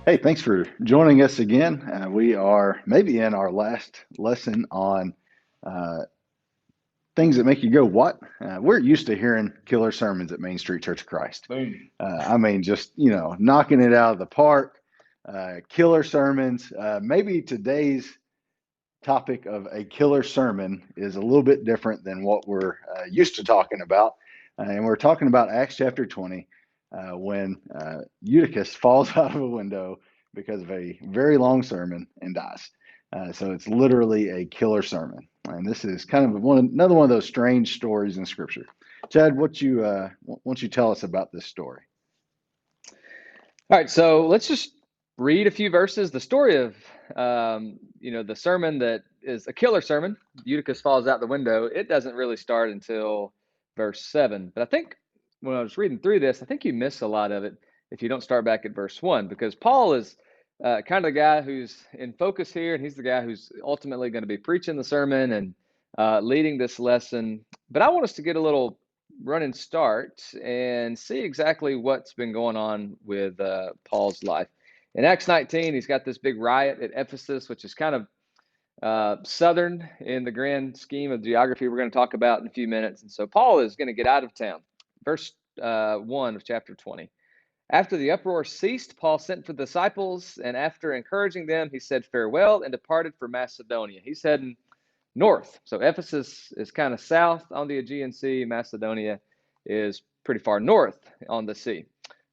Hey, thanks for joining us again. We are maybe in our last lesson on uh, things that make you go, what? We're used to hearing killer sermons at Main Street Church of Christ. Boom. I mean, just, knocking it out of the park, killer sermons. Maybe today's topic of a killer sermon is a little bit different than what we're used to talking about. And we're talking about Acts chapter 20 when Eutychus falls out of a window because of a very long sermon and dies. So it's literally a killer sermon. And this is kind of another one of those strange stories in Scripture. Chad, what you tell us about this story? All right, so let's just read a few verses. The story of, the sermon that is a killer sermon, Eutychus falls out the window. It doesn't really start until verse 7. But I think when I was reading through this, I think you miss a lot of it if you don't start back at verse 1, because Paul is kind of the guy who's in focus here, and he's the guy who's ultimately going to be preaching the sermon and leading this lesson. But I want us to get a little run and start and see exactly what's been going on with Paul's life. In Acts 19, he's got this big riot at Ephesus, which is kind of southern in the grand scheme of geography we're going to talk about in a few minutes. And so Paul is going to get out of town. Verse 1 of chapter 20. After the uproar ceased, Paul sent for the disciples, and after encouraging them, he said farewell and departed for Macedonia. He's heading north. So Ephesus is kind of south on the Aegean Sea. Macedonia is pretty far north on the sea,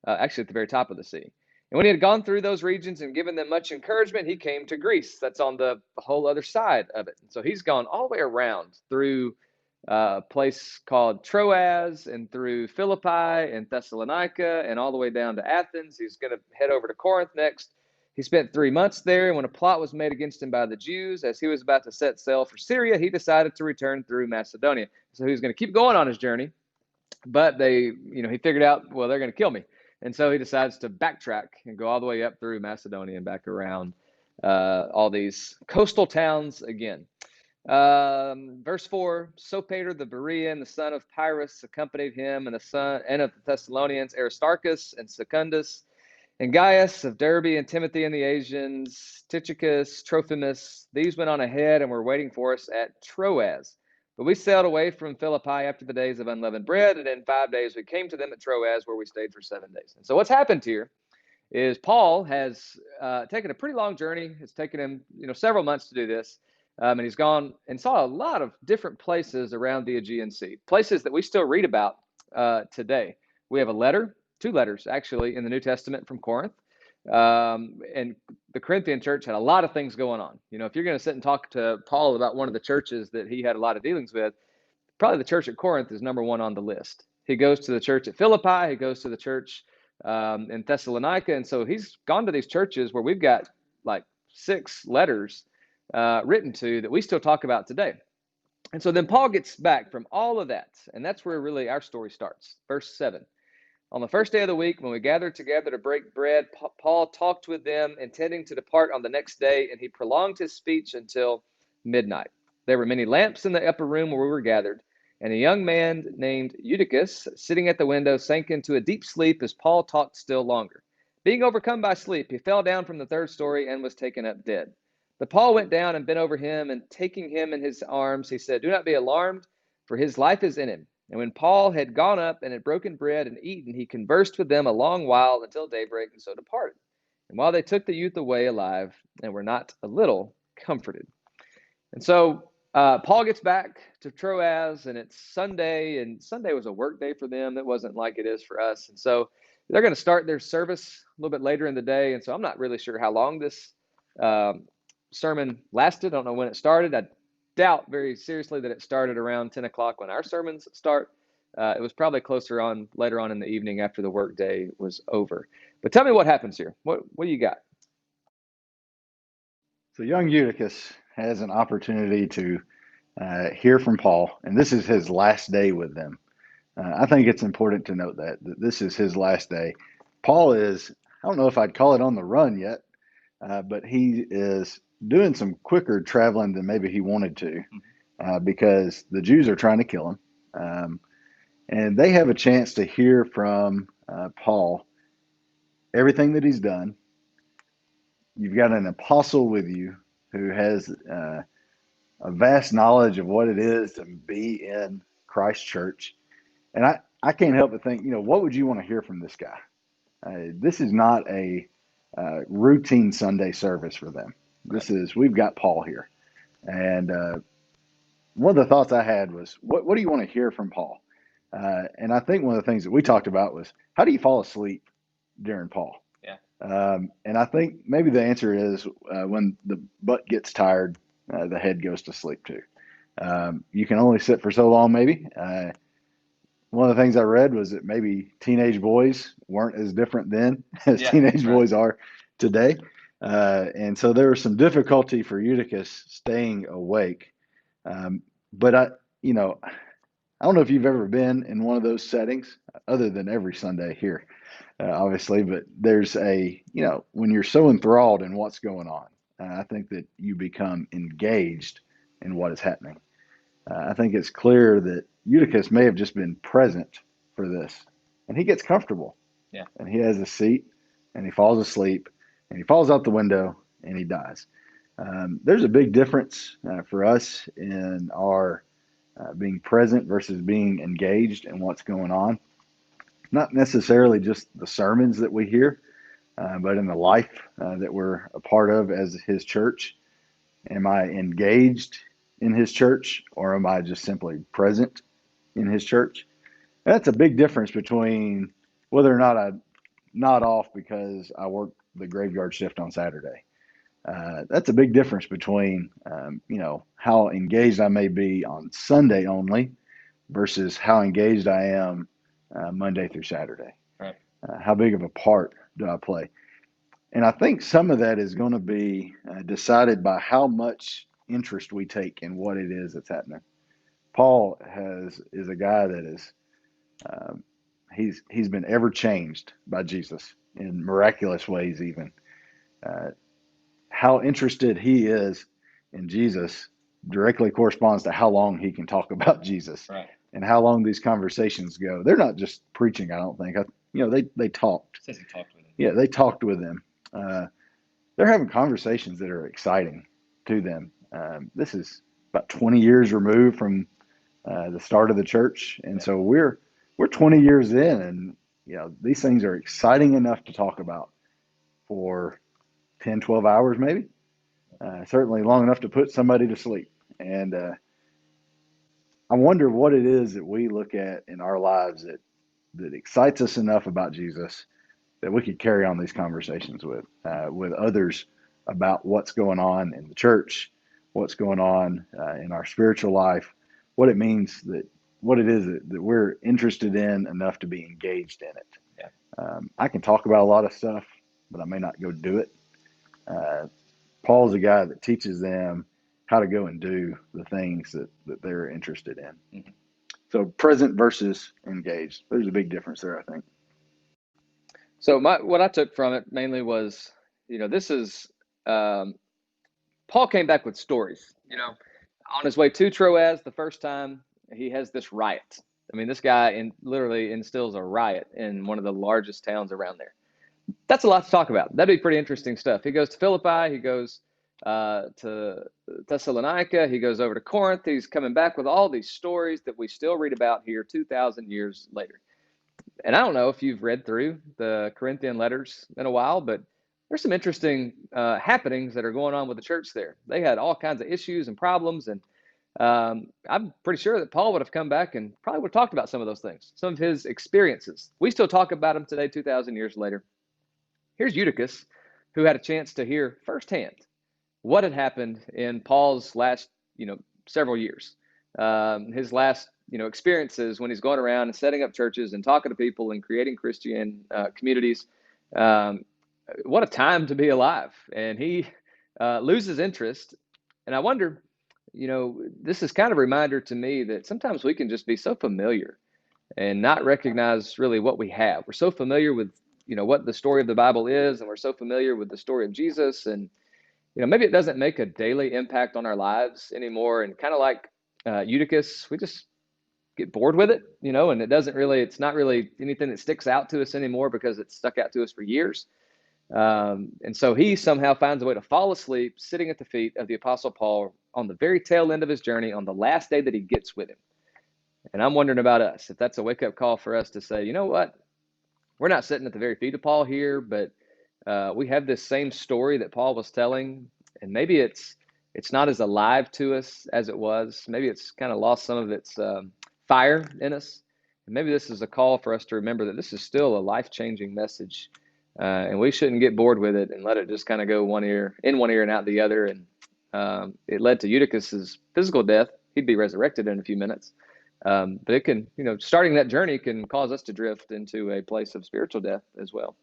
actually at the very top of the sea. And when he had gone through those regions and given them much encouragement, he came to Greece. That's on the whole other side of it. So he's gone all the way around through a place called Troas and through Philippi and Thessalonica and all the way down to Athens. He's going to head over to Corinth next. He spent 3 months there, and when a plot was made against him by the Jews, as he was about to set sail for Syria, he decided to return through Macedonia. So he was going to keep going on his journey, but he figured out, well, they're going to kill me. And so he decides to backtrack and go all the way up through Macedonia and back around all these coastal towns again. Verse 4, Sopater the Berean, the son of Pyrrhus, accompanied him, and of the Thessalonians, Aristarchus and Secundus, and Gaius of Derbe, and Timothy and the Asians, Tychicus, Trophimus. These went on ahead and were waiting for us at Troas. But we sailed away from Philippi after the days of unleavened bread, and in 5 days we came to them at Troas, where we stayed for 7 days. And so what's happened here is Paul has taken a pretty long journey. It's taken him, several months to do this. And he's gone and saw a lot of different places around the Aegean Sea, places that we still read about today. We have two letters actually in the New Testament from Corinth. And the Corinthian church had a lot of things going on. If you're going to sit and talk to Paul about one of the churches that he had a lot of dealings with, probably the church at Corinth is number one on the list. He goes to the church at Philippi. He goes to the church in Thessalonica. And so he's gone to these churches where we've got like 6 letters written to that we still talk about today. And so then Paul gets back from all of that. And that's where really our story starts. Verse 7. On the first day of the week, when we gathered together to break bread, Paul talked with them, intending to depart on the next day, and he prolonged his speech until midnight. There were many lamps in the upper room where we were gathered, and a young man named Eutychus, sitting at the window, sank into a deep sleep as Paul talked still longer. Being overcome by sleep, he fell down from the third story and was taken up dead. But Paul went down and bent over him, and taking him in his arms, he said, "Do not be alarmed, for his life is in him." And when Paul had gone up and had broken bread and eaten, he conversed with them a long while until daybreak, and so departed. And while they took the youth away alive, and were not a little comforted. And so Paul gets back to Troas, and it's Sunday, and Sunday was a work day for them. It wasn't like it is for us. And so they're going to start their service a little bit later in the day. And so I'm not really sure how long this sermon lasted. I don't know when it started. I doubt very seriously that it started around 10 o'clock when our sermons start. It was probably later on in the evening after the work day was over. But tell me what happens here. What do you got? So young Eutychus has an opportunity to hear from Paul, and this is his last day with them. I think it's important to note that this is his last day. Paul is, I don't know if I'd call it on the run yet, but he is doing some quicker traveling than maybe he wanted to because the Jews are trying to kill him. And they have a chance to hear from Paul everything that he's done, you've got an apostle with you who has a vast knowledge of what it is to be in Christ Church. And I can't help but think, what would you want to hear from this guy? This is not a routine Sunday service for them. We've got Paul here. And one of the thoughts I had was, what do you want to hear from Paul? And I think one of the things that we talked about was, how do you fall asleep during Paul? Yeah. And I think maybe the answer is when the butt gets tired, the head goes to sleep too. You can only sit for so long, maybe. One of the things I read was that maybe teenage boys weren't as different then as teenage boys are today. And so there was some difficulty for Eutychus staying awake. But I don't know if you've ever been in one of those settings other than every Sunday here, obviously, but there's when you're so enthralled in what's going on, I think that you become engaged in what is happening. I think it's clear that Eutychus may have just been present for this, and he gets comfortable. Yeah. And he has a seat, and he falls asleep, and he falls out the window, and he dies. There's a big difference for us in our being present versus being engaged in what's going on. Not necessarily just the sermons that we hear, but in the life that we're a part of as his church. Am I engaged in his church, or am I just simply present in his church? That's a big difference between whether or not I nod off because I work the graveyard shift on Saturday. That's a big difference between, how engaged I may be on Sunday only versus how engaged I am Monday through Saturday. Right. How big of a part do I play? And I think some of that is going to be decided by how much interest we take in what it is that's happening. Paul is a guy that is he's been ever changed by Jesus in miraculous ways. Even how interested he is in Jesus directly corresponds to how long he can talk about Jesus, right, and how long these conversations go. They're not just preaching. I don't think. They talked. It says he talked with him. Yeah, they talked with him. They're having conversations that are exciting to them. This is about 20 years removed from the start of the church, and so we're 20 years in, and these things are exciting enough to talk about for 10, 12 hours maybe. Certainly long enough to put somebody to sleep. And I wonder what it is that we look at in our lives that excites us enough about Jesus that we could carry on these conversations with others about what's going on in the church, what's going on in our spiritual life, what it means what it is that we're interested in enough to be engaged in it. Yeah. I can talk about a lot of stuff, but I may not go do it. Paul's a guy that teaches them how to go and do the things that they're interested in. Mm-hmm. So present versus engaged. There's a big difference there, I think. So what I took from it mainly was, this is Paul came back with stories. On his way to Troas the first time, he has this riot. I mean, this guy literally instills a riot in one of the largest towns around there. That's a lot to talk about. That'd be pretty interesting stuff. He goes to Philippi. He goes to Thessalonica. He goes over to Corinth. He's coming back with all these stories that we still read about here 2,000 years later. And I don't know if you've read through the Corinthian letters in a while, but there's some interesting happenings that are going on with the church there. They had all kinds of issues and problems, and I'm pretty sure that Paul would have come back and probably would have talked about some of those things, some of his experiences. We still talk about them today, 2,000 years later. Here's Eutychus, who had a chance to hear firsthand what had happened in Paul's last, several years, his last, experiences when he's going around and setting up churches and talking to people and creating Christian communities. What a time to be alive. And he loses interest. And I wonder, this is kind of a reminder to me that sometimes we can just be so familiar and not recognize really what we have. We're so familiar with, what the story of the Bible is, and we're so familiar with the story of Jesus. And, maybe it doesn't make a daily impact on our lives anymore. And kind of like Eutychus, we just get bored with it, and it's not really anything that sticks out to us anymore because it's stuck out to us for years. And so he somehow finds a way to fall asleep sitting at the feet of the Apostle Paul on the very tail end of his journey on the last day that he gets with him. And I'm wondering about us, if that's a wake-up call for us to say, you know what, we're not sitting at the very feet of Paul here, but we have this same story that Paul was telling, and maybe it's not as alive to us as it was. Maybe it's kind of lost some of its fire in us. And maybe this is a call for us to remember that this is still a life-changing message, and we shouldn't get bored with it and let it just kind of go in one ear and out the other. And it led to Eutychus's physical death. He'd be resurrected in a few minutes. But it can, starting that journey can cause us to drift into a place of spiritual death as well.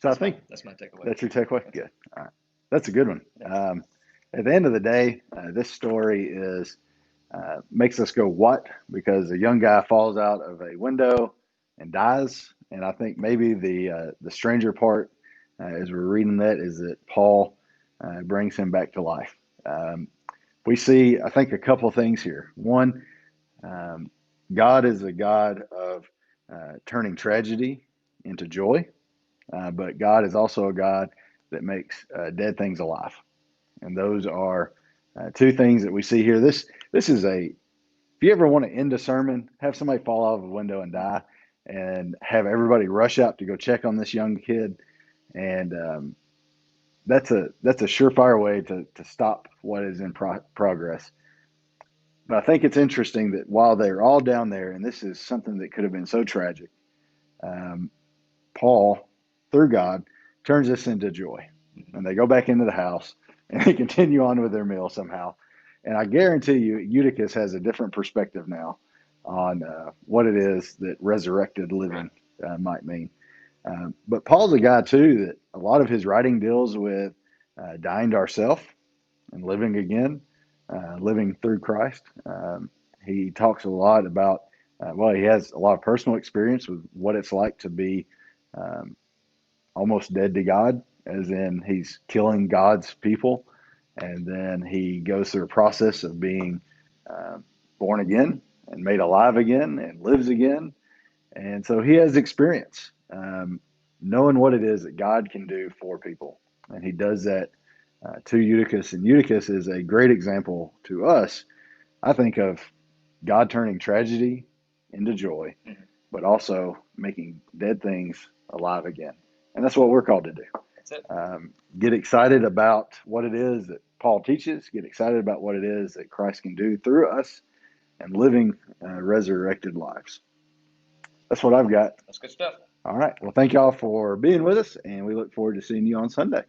So I think that's my takeaway. That's your takeaway? Good. All right. That's a good one. At the end of the day, this story makes us go, what? Because a young guy falls out of a window and dies. And I think maybe the stranger part, as we're reading that, is that Paul brings him back to life. We see, I think, a couple things here. One, God is a God of turning tragedy into joy, but God is also a God that makes dead things alive. And those are two things that we see here. This is if you ever want to end a sermon, have somebody fall out of a window and die, and have everybody rush out to go check on this young kid, and that's a surefire way to stop what is in progress. But I think it's interesting that while they're all down there, and this is something that could have been so tragic, Paul, through God, turns this into joy. And they go back into the house and they continue on with their meal somehow. And I guarantee you, Eutychus has a different perspective now on what it is that resurrected living might mean. But Paul's a guy, too, that a lot of his writing deals with dying to ourself and living again, living through Christ. He talks a lot about, he has a lot of personal experience with what it's like to be almost dead to God, as in he's killing God's people. And then he goes through a process of being born again and made alive again and lives again. And so he has experience knowing what it is that God can do for people. And he does that to Eutychus. And Eutychus is a great example to us, I think, of God turning tragedy into joy, but also making dead things alive again. And that's what we're called to do. That's it. Get excited about what it is that Paul teaches, get excited about what it is that Christ can do through us, and living resurrected lives. That's what I've got. That's good stuff. All right. Well, thank y'all for being with us, and we look forward to seeing you on Sunday.